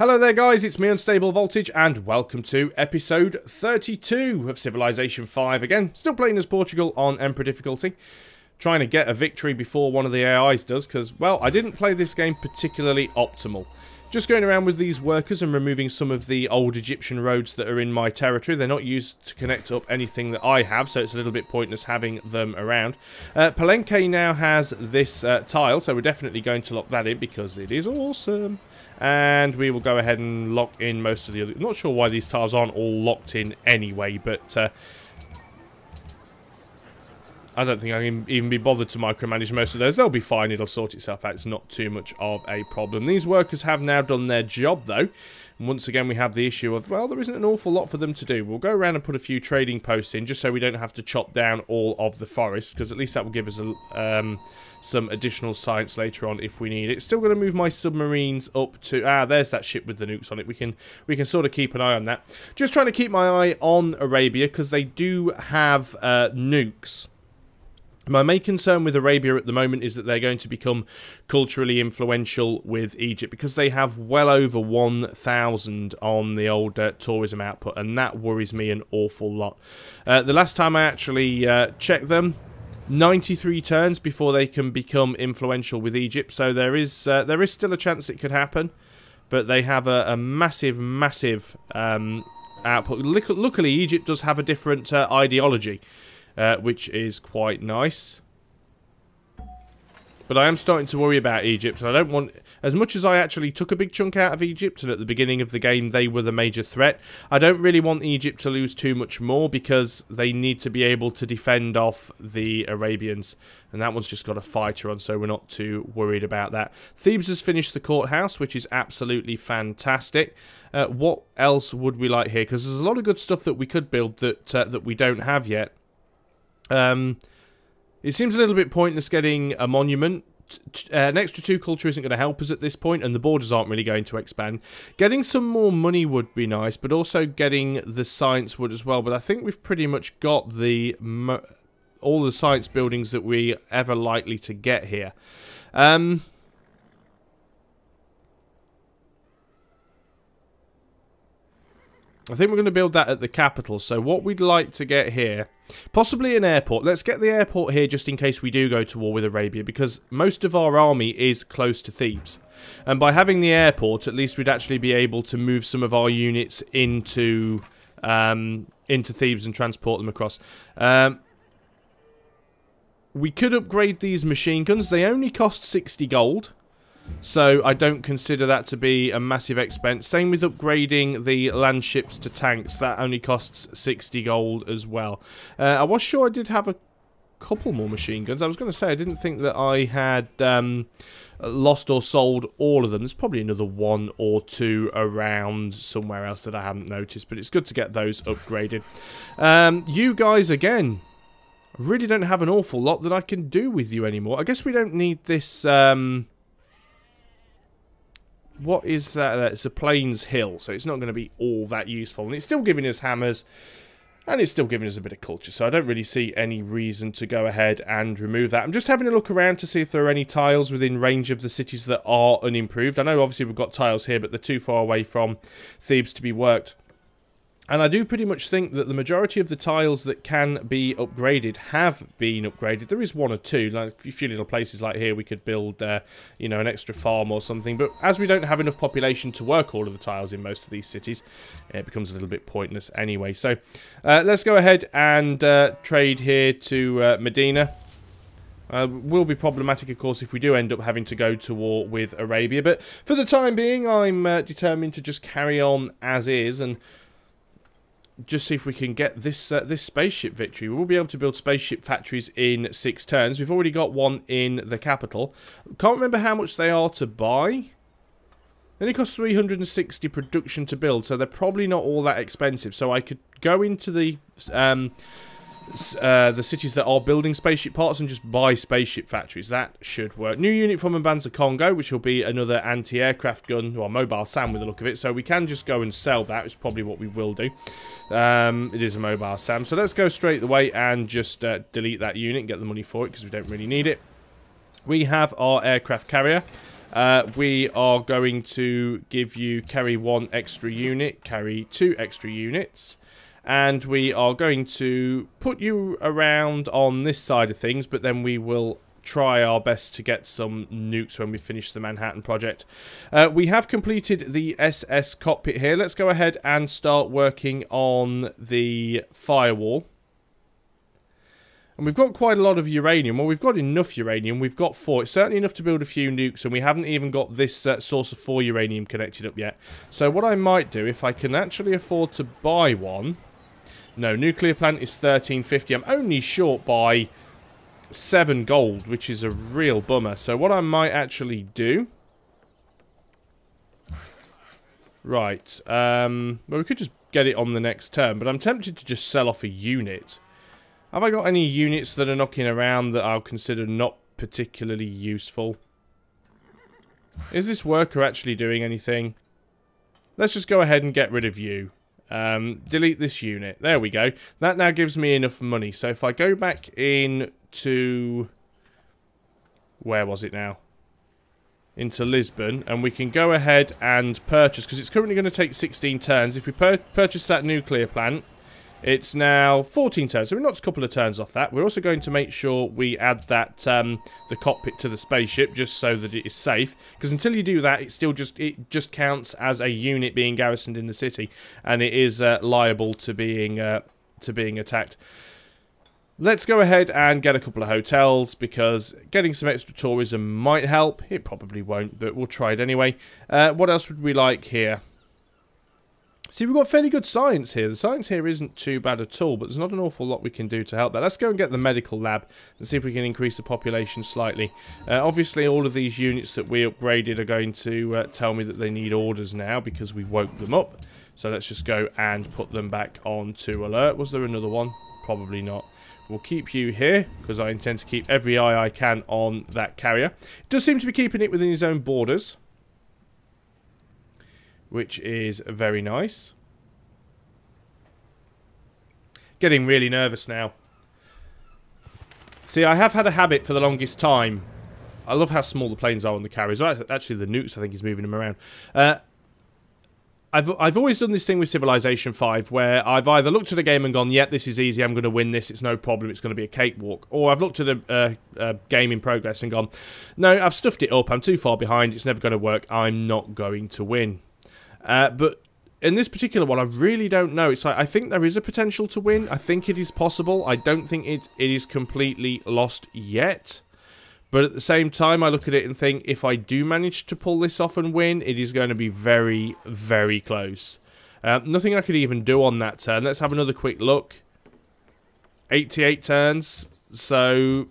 Hello there guys, it's me Unstable Voltage and welcome to episode 32 of Civilization 5. Again, still playing as Portugal on Emperor difficulty. Trying to get a victory before one of the AIs does because, well, I didn't play this game particularly optimal. Just going around with these workers and removing some of the old Egyptian roads that are in my territory. They're not used to connect up anything that I have, so it's a little bit pointless having them around. Palenque now has this tile, so we're definitely going to lock that in because it is awesome. And we will go ahead and lock in most of the other... I'm not sure why these tiles aren't all locked in anyway, but... I don't think I can even be bothered to micromanage most of those. They'll be fine. It'll sort itself out. It's not too much of a problem. These workers have now done their job, though. And once again, we have the issue of, well, there isn't an awful lot for them to do. We'll go around and put a few trading posts in, just so we don't have to chop down all of the forest, because at least that will give us a, some additional science later on if we need it. Still going to move my submarines up to... Ah, there's that ship with the nukes on it. We can sort of keep an eye on that. Just trying to keep my eye on Arabia, because they do have nukes. My main concern with Arabia at the moment is that they're going to become culturally influential with Egypt because they have well over 1,000 on the old tourism output, and that worries me an awful lot. The last time I actually checked them, 93 turns before they can become influential with Egypt, so there is still a chance it could happen, but they have a massive output. Luckily, Egypt does have a different ideology. Which is quite nice. But I am starting to worry about Egypt, and I don't want... As much as I actually took a big chunk out of Egypt, and at the beginning of the game they were the major threat, I don't really want Egypt to lose too much more, because they need to be able to defend off the Arabians. And that one's just got a fighter on, so we're not too worried about that. Thebes has finished the courthouse, which is absolutely fantastic. What else would we like here? Because there's a lot of good stuff that we could build that we don't have yet. It seems a little bit pointless getting a monument. An extra 2 culture isn't going to help us at this point, and the borders aren't really going to expand. Getting some more money would be nice, but also getting the science would as well. But I think we've pretty much got all the science buildings that we ever likely to get here. I think we're going to build that at the capital. So what we'd like to get here, possibly an airport. Let's get the airport here just in case we do go to war with Arabia, because most of our army is close to Thebes. And by having the airport, at least we'd actually be able to move some of our units into Thebes and transport them across. We could upgrade these machine guns. They only cost 60 gold. So I don't consider that to be a massive expense. Same with upgrading the land ships to tanks. That only costs 60 gold as well. I was sure I did have a couple more machine guns. I was going to say I didn't think that I had lost or sold all of them. There's probably another 1 or 2 around somewhere else that I haven't noticed. But it's good to get those upgraded. You guys, again, really don't have an awful lot that I can do with you anymore. I guess we don't need this... What is that? It's a plains hill, so it's not going to be all that useful. And it's still giving us hammers, and it's still giving us a bit of culture, so I don't really see any reason to go ahead and remove that. I'm just having a look around to see if there are any tiles within range of the cities that are unimproved. I know obviously we've got tiles here, but they're too far away from Thebes to be worked. And I do pretty much think that the majority of the tiles that can be upgraded have been upgraded. There is 1 or 2, like a few little places like here we could build, you know, an extra farm or something. But as we don't have enough population to work all of the tiles in most of these cities, it becomes a little bit pointless anyway. So let's go ahead and trade here to Medina. Will be problematic, of course, if we do end up having to go to war with Arabia. But for the time being, I'm determined to just carry on as is and... just see if we can get this this spaceship victory. We will be able to build spaceship factories in 6 turns. We've already got one in the capital. Can't remember how much they are to buy. They only cost 360 production to build, so they're probably not all that expensive. So I could go into the cities that are building spaceship parts and just buy spaceship factories. That should work. New unit from Mbanza Congo, which will be another anti-aircraft gun, or mobile SAM with the look of it. So we can just go and sell that. It's probably what we will do. It is a mobile SAM. So let's go straight away and just delete that unit and get the money for it because we don't really need it. We have our aircraft carrier. We are going to give you carry 1 extra unit, carry 2 extra units. And we are going to put you around on this side of things, but then we will try our best to get some nukes when we finish the Manhattan project. We have completed the SS cockpit here. Let's go ahead and start working on the firewall. And we've got quite a lot of uranium. Well, we've got enough uranium. We've got 4. It's certainly enough to build a few nukes, and we haven't even got this source of 4 uranium connected up yet. So what I might do, if I can actually afford to buy one... No, nuclear plant is 1350. I'm only short by 7 gold, which is a real bummer. So what I might actually do... Right. Well, we could just get it on the next turn, but I'm tempted to just sell off a unit. Have I got any units that are knocking around that I'll consider not particularly useful? Is this worker actually doing anything? Let's just go ahead and get rid of you. Delete this unit. There we go. That now gives me enough money. So if I go back in to... Where was it now? Into Lisbon. And we can go ahead and purchase, because it's currently going to take 16 turns. If we purchase that nuclear plant, it's now 14 turns. So we knocked a couple of turns off that. We're also going to make sure we add that the cockpit to the spaceship, just so that it is safe. Because until you do that, it just counts as a unit being garrisoned in the city, and it is liable to being attacked. Let's go ahead and get a couple of hotels, because getting some extra tourism might help. It probably won't, but we'll try it anyway. What else would we like here? See, we've got fairly good science here. The science here isn't too bad at all, but there's not an awful lot we can do to help that. Let's go and get the medical lab and see if we can increase the population slightly. Obviously, all of these units that we upgraded are going to tell me that they need orders now because we woke them up. So let's just go and put them back on to alert. Was there another one? Probably not. We'll keep you here because I intend to keep every eye I can on that carrier. It does seem to be keeping it within his own borders, which is very nice. Getting really nervous now. See, I have had a habit for the longest time. I love how small the planes are on the carriers. Actually, the nukes, I think, is moving them around. I've always done this thing with Civilization 5 where I've either looked at a game and gone, yeah, this is easy, I'm going to win this, it's no problem, it's going to be a cakewalk. Or I've looked at a game in progress and gone, no, I've stuffed it up, I'm too far behind, it's never going to work, I'm not going to win. But in this particular one, I really don't know. It's like, I think there is a potential to win. I think it is possible. I don't think it is completely lost yet. But at the same time, I look at it and think, if I do manage to pull this off and win, it is going to be very, very close. Nothing I could even do on that turn. Let's have another quick look. 88 turns. So...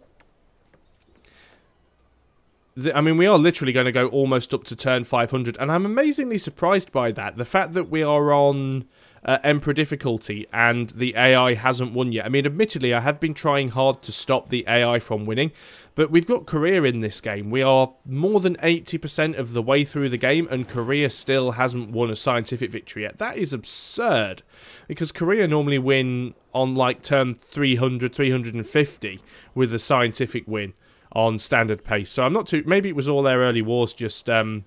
I mean, we are literally going to go almost up to turn 500, and I'm amazingly surprised by that. The fact that we are on Emperor difficulty and the AI hasn't won yet. I mean, admittedly, I have been trying hard to stop the AI from winning, but we've got Korea in this game. We are more than 80% of the way through the game, and Korea still hasn't won a scientific victory yet. That is absurd, because Korea normally win on, like, turn 300, 350 with a scientific win on standard pace. So I'm not too... Maybe it was all their early wars just... or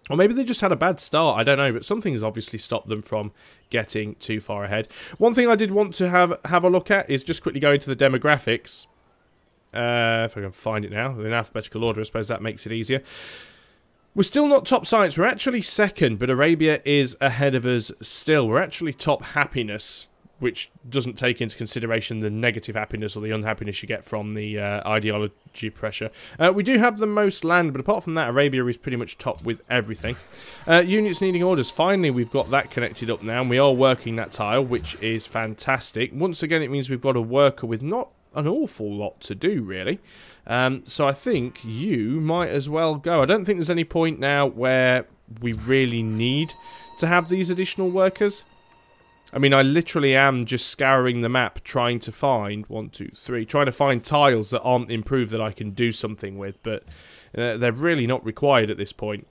maybe they just had a bad start. I don't know. But something has obviously stopped them from getting too far ahead. One thing I did want to have a look at is just quickly go into the demographics. If I can find it now. In alphabetical order, I suppose that makes it easier. We're still not top science. We're actually second, but Arabia is ahead of us still. We're actually top happiness, which doesn't take into consideration the negative happiness or the unhappiness you get from the ideology pressure. We do have the most land, but apart from that, Arabia is pretty much top with everything. Units needing orders. Finally, we've got that connected up now, and we are working that tile, which is fantastic. Once again, it means we've got a worker with not an awful lot to do, really. So I think you might as well go. I don't think there's any point now where we really need to have these additional workers. I mean, I literally am just scouring the map trying to find, trying to find tiles that aren't improved that I can do something with, but they're really not required at this point.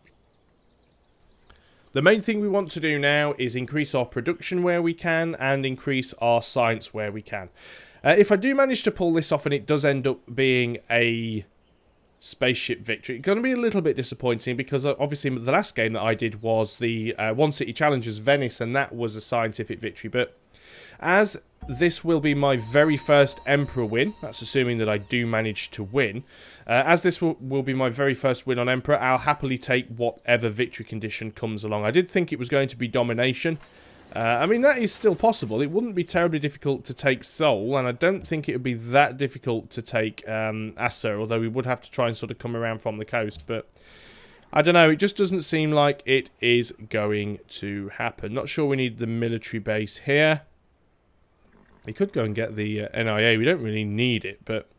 The main thing we want to do now is increase our production where we can and increase our science where we can. If I do manage to pull this off and it does end up being a spaceship victory. It's going to be a little bit disappointing because obviously the last game that I did was the One City Challengers Venice, and that was a scientific victory. But as this will be my very first Emperor win, that's assuming that I do manage to win, as this will be my very first win on Emperor, I'll happily take whatever victory condition comes along. I did think it was going to be domination. I mean, that is still possible. It wouldn't be terribly difficult to take Seoul, and I don't think it would be that difficult to take Assa, although we would have to try and sort of come around from the coast. But I don't know, it just doesn't seem like it is going to happen. Not sure we need the military base here. We could go and get the NIA. We don't really need it, but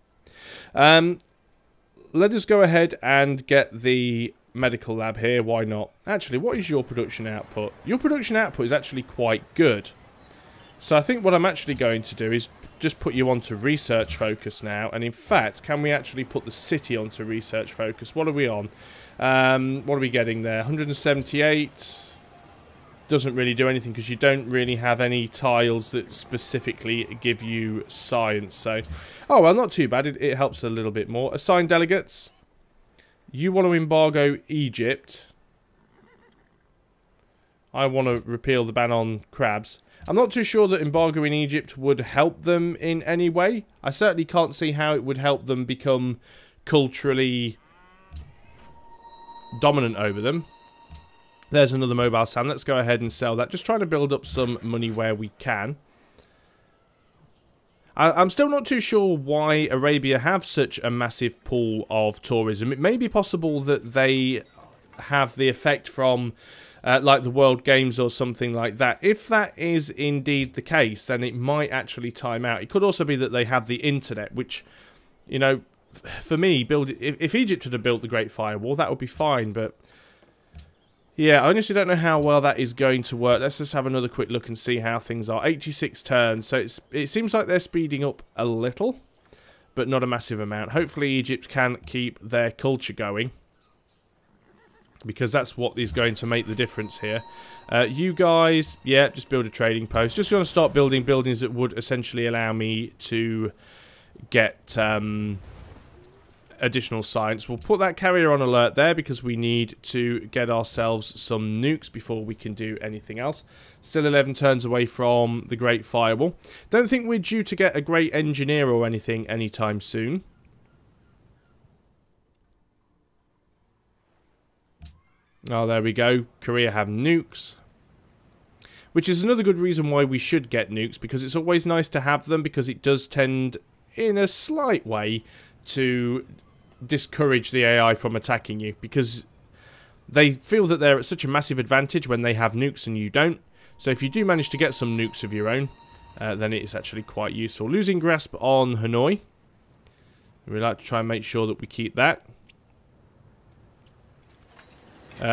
let us go ahead and get the medical lab here. Why not? Actually, what is your production output? Your production output is actually quite good. So I think what I'm actually going to do is just put you onto research focus now. And in fact, can we actually put the city onto research focus? What are we on? What are we getting there? 178. Doesn't really do anything because you don't really have any tiles that specifically give you science. So, oh well, not too bad. It helps a little bit more. Assign delegates. You want to embargo Egypt. I want to repeal the ban on crabs. I'm not too sure that embargoing Egypt would help them in any way. I certainly can't see how it would help them become culturally dominant over them. There's another mobile sand. Let's go ahead and sell that. Just trying to build up some money where we can. I'm still not too sure why Arabia have such a massive pool of tourism. It may be possible that they have the effect from like the World Games or something like that. If that is indeed the case, then it might actually time out. It could also be that they have the internet, which, you know, for me, if Egypt had built the Great Firewall, that would be fine, but yeah, I honestly don't know how well that is going to work. Let's just have another quick look and see how things are. 86 turns, so it seems like they're speeding up a little, but not a massive amount. Hopefully Egypt can keep their culture going, because that's what is going to make the difference here. You guys, yeah, just build a trading post. Just going to start building buildings that would essentially allow me to get additional science. We'll put that carrier on alert there because we need to get ourselves some nukes before we can do anything else. Still 11 turns away from the Great Firewall. Don't think we're due to get a great engineer or anything anytime soon. Oh, there we go. Korea have nukes. Which is another good reason why we should get nukes, because it's always nice to have them, because it does tend, in a slight way, to discourage the AI from attacking you, because they feel that they're at such a massive advantage when they have nukes and you don't. So if you do manage to get some nukes of your own, then it is actually quite useful. Losing grasp on Hanoi. We like to try and make sure that we keep that.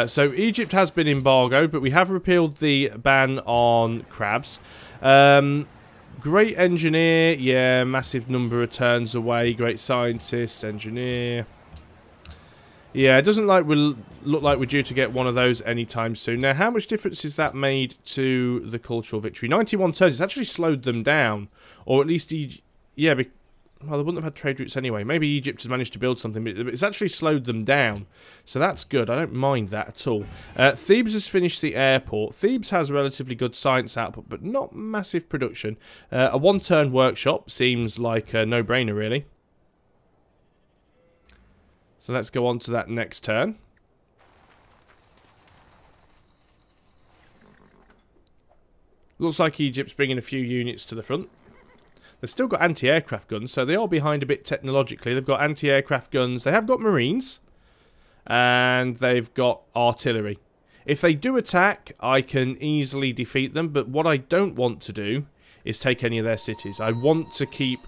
So Egypt has been embargoed, but we have repealed the ban on crabs. Great engineer, yeah, massive number of turns away. Great scientist, engineer. Yeah, it doesn't look like we're due to get one of those anytime soon. Now, how much difference is that made to the cultural victory? 91 turns. It's actually slowed them down, or at least yeah. Well, they wouldn't have had trade routes anyway. Maybe Egypt has managed to build something, but it's actually slowed them down. So that's good. I don't mind that at all. Thebes has finished the airport. Thebes has relatively good science output, but not massive production. A one-turn workshop seems like a no-brainer, really. So let's go on to that next turn. Looks like Egypt's bringing a few units to the front. They've still got anti-aircraft guns, so they are behind a bit technologically. They've got anti-aircraft guns. They have got marines. And they've got artillery. If they do attack, I can easily defeat them. But what I don't want to do is take any of their cities. I want to keep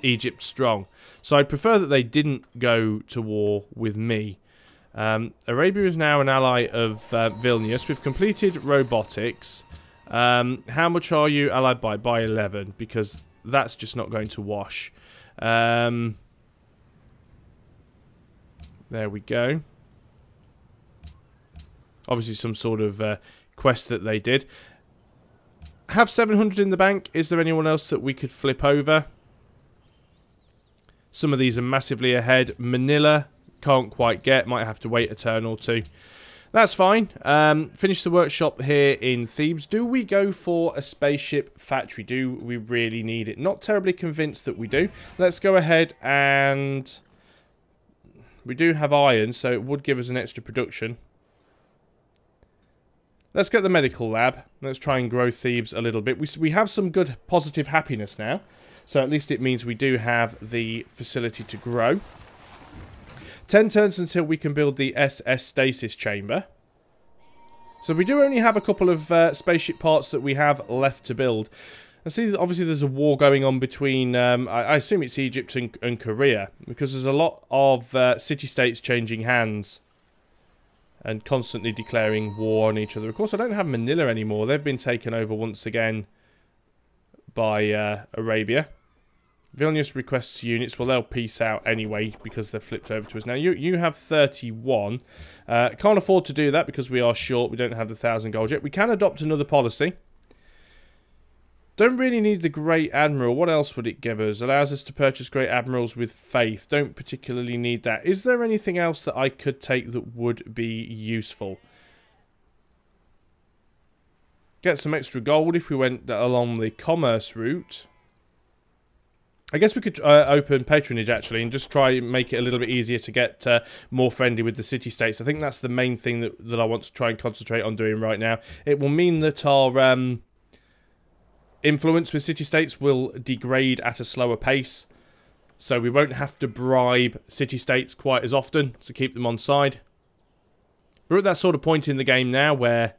Egypt strong. So I'd prefer that they didn't go to war with me. Arabia is now an ally of Vilnius. We've completed robotics. How much are you allied by? By 11, because that's just not going to wash. There we go. Obviously some sort of quest that they did. Have 700 in the bank. Is there anyone else that we could flip over? Some of these are massively ahead. Manila, can't quite get. Might have to wait a turn or two. That's fine. Finish the workshop here in Thebes. Do we go for a spaceship factory? Do we really need it? Not terribly convinced that we do. Let's go ahead and... we do have iron, so it would give us an extra production. Let's get the medical lab. Let's try and grow Thebes a little bit. We have some good positive happiness now. So at least it means we do have the facility to grow. 10 turns until we can build the SS stasis chamber. So we do only have a couple of spaceship parts that we have left to build. I see obviously there's a war going on between, I assume it's Egypt and Korea. Because there's a lot of city-states changing hands. And constantly declaring war on each other. Of course, I don't have Manila anymore. They've been taken over once again by Arabia. Vilnius requests units. Well, they'll peace out anyway because they've flipped over to us. Now, you have 31. Can't afford to do that because we are short. We don't have the 1,000 gold yet. We can adopt another policy. Don't really need the Great Admiral. What else would it give us? Allows us to purchase Great Admirals with faith. Don't particularly need that. Is there anything else that I could take that would be useful? Get some extra gold if we went along the commerce route. I guess we could open patronage, actually, and just try and make it a little bit easier to get more friendly with the city-states. I think that's the main thing that I want to try and concentrate on doing right now. It will mean that our influence with city-states will degrade at a slower pace. So we won't have to bribe city-states quite as often to keep them on side. We're at that sort of point in the game now where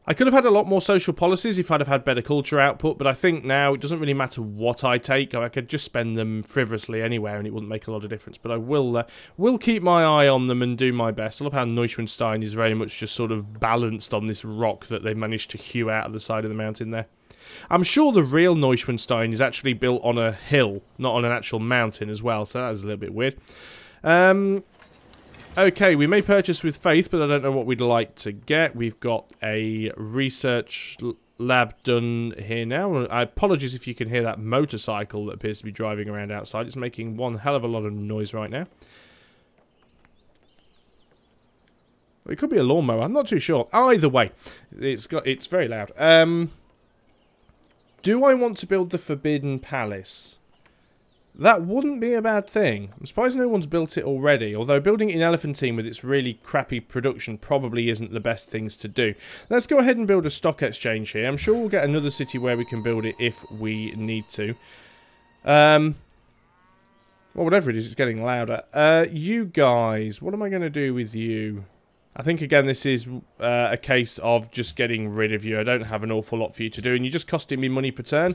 I could have had a lot more social policies if I'd have had better culture output, but I think now it doesn't really matter what I take. I could just spend them frivolously anywhere and it wouldn't make a lot of difference. But I will keep my eye on them and do my best. I love how Neuschwanstein is very much just sort of balanced on this rock that they've managed to hew out of the side of the mountain there. I'm sure the real Neuschwanstein is actually built on a hill, not on an actual mountain as well, so that was a little bit weird. Okay, we may purchase with faith, but I don't know what we'd like to get. We've got a research lab done here now. Apologies if you can hear that motorcycle that appears to be driving around outside. It's making one hell of a lot of noise right now. It could be a lawnmower. I'm not too sure. Either way, it's very loud. Do I want to build the Forbidden Palace? That wouldn't be a bad thing. I'm surprised no one's built it already, although building it in Elephantine with its really crappy production probably isn't the best things to do. Let's go ahead and build a stock exchange here. I'm sure we'll get another city where we can build it if we need to. Well, whatever it is, it's getting louder. You guys, what am I going to do with you? I think, again, this is a case of just getting rid of you. I don't have an awful lot for you to do, and you're just costing me money per turn.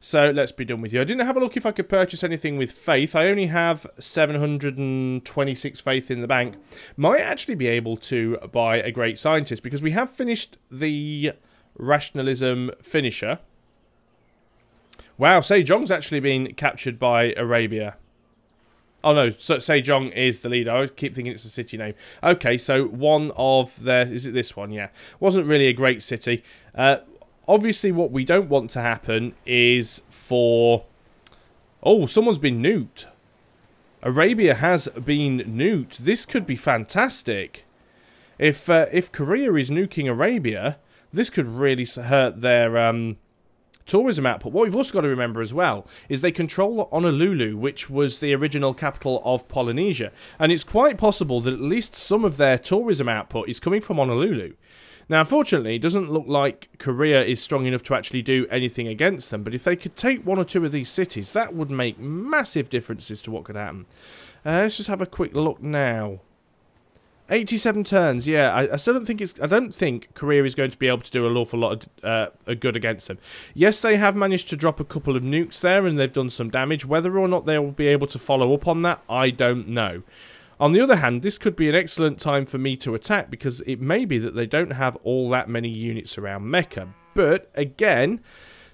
So let's be done with you. I didn't have a look if I could purchase anything with faith. I only have 726 faith in the bank. Might actually be able to buy a great scientist because we have finished the rationalism finisher. Wow, Sejong's actually been captured by Arabia. Oh no, so Sejong is the leader. I keep thinking it's a city name. Okay, so one of their... Is it this one? Yeah. Wasn't really a great city. Obviously, what we don't want to happen is for... Oh, someone's been nuked. Arabia has been nuked. This could be fantastic. If Korea is nuking Arabia, this could really hurt their tourism output. What we've also got to remember as well is they control Honolulu, which was the original capital of Polynesia. And it's quite possible that at least some of their tourism output is coming from Honolulu. Now, unfortunately, it doesn't look like Korea is strong enough to actually do anything against them. But if they could take one or two of these cities, that would make massive differences to what could happen. Let's just have a quick look now. 87 turns, yeah. I still don't think I don't think Korea is going to be able to do an awful lot of good against them. Yes, they have managed to drop a couple of nukes there, and they've done some damage. Whether or not they will be able to follow up on that, I don't know. On the other hand, this could be an excellent time for me to attack because it may be that they don't have all that many units around Mecca. But, again,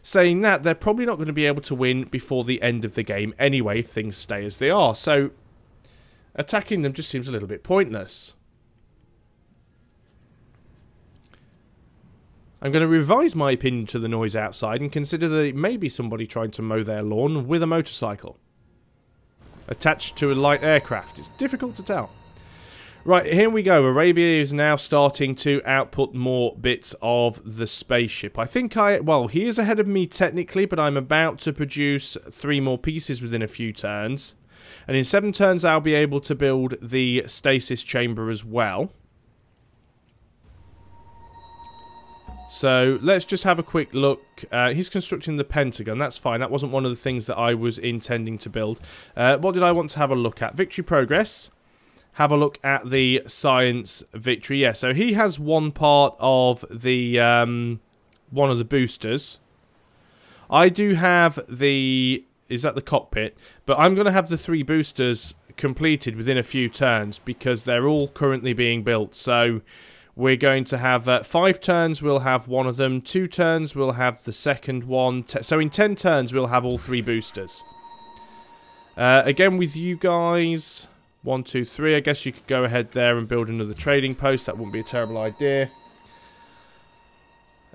saying that, they're probably not going to be able to win before the end of the game anyway if things stay as they are. So, attacking them just seems a little bit pointless. I'm going to revise my opinion to the noise outside and consider that it may be somebody trying to mow their lawn with a motorcycle. attached to a light aircraft? It's difficult to tell. Right, here we go. Arabia is now starting to output more bits of the spaceship. I think well, he is ahead of me technically, but I'm about to produce 3 more pieces within a few turns. And in 7 turns, I'll be able to build the stasis chamber as well. So, let's just have a quick look. He's constructing the Pentagon. That's fine. That wasn't one of the things that I was intending to build. What did I want to have a look at? Victory progress. Have a look at the science victory. Yeah, so he has one part of the one of the boosters. I do have the... Is that the cockpit? But I'm going to have the 3 boosters completed within a few turns because they're all currently being built. So we're going to have 5 turns, we'll have one of them. 2 turns, we'll have the second one. So in 10 turns, we'll have all 3 boosters. Again, with you guys... 1, 2, 3. I guess you could go ahead there and build another trading post. That wouldn't be a terrible idea.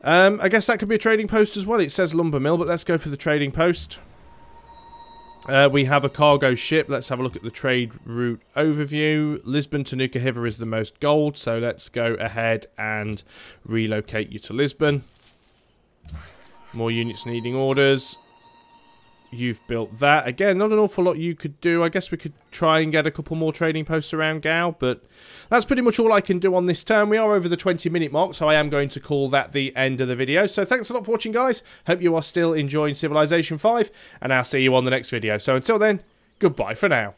I guess that could be a trading post as well. It says lumber mill, but let's go for the trading post. We have a cargo ship. Let's have a look at the trade route overview. Lisbon to Nukuhiva is the most gold, so let's go ahead and relocate you to Lisbon. More units needing orders. You've built that. Again, not an awful lot you could do. I guess we could try and get a couple more trading posts around Gao, but that's pretty much all I can do on this turn. We are over the 20-minute mark, so I am going to call that the end of the video. So thanks a lot for watching, guys. Hope you are still enjoying Civilization 5, and I'll see you on the next video. So until then, goodbye for now.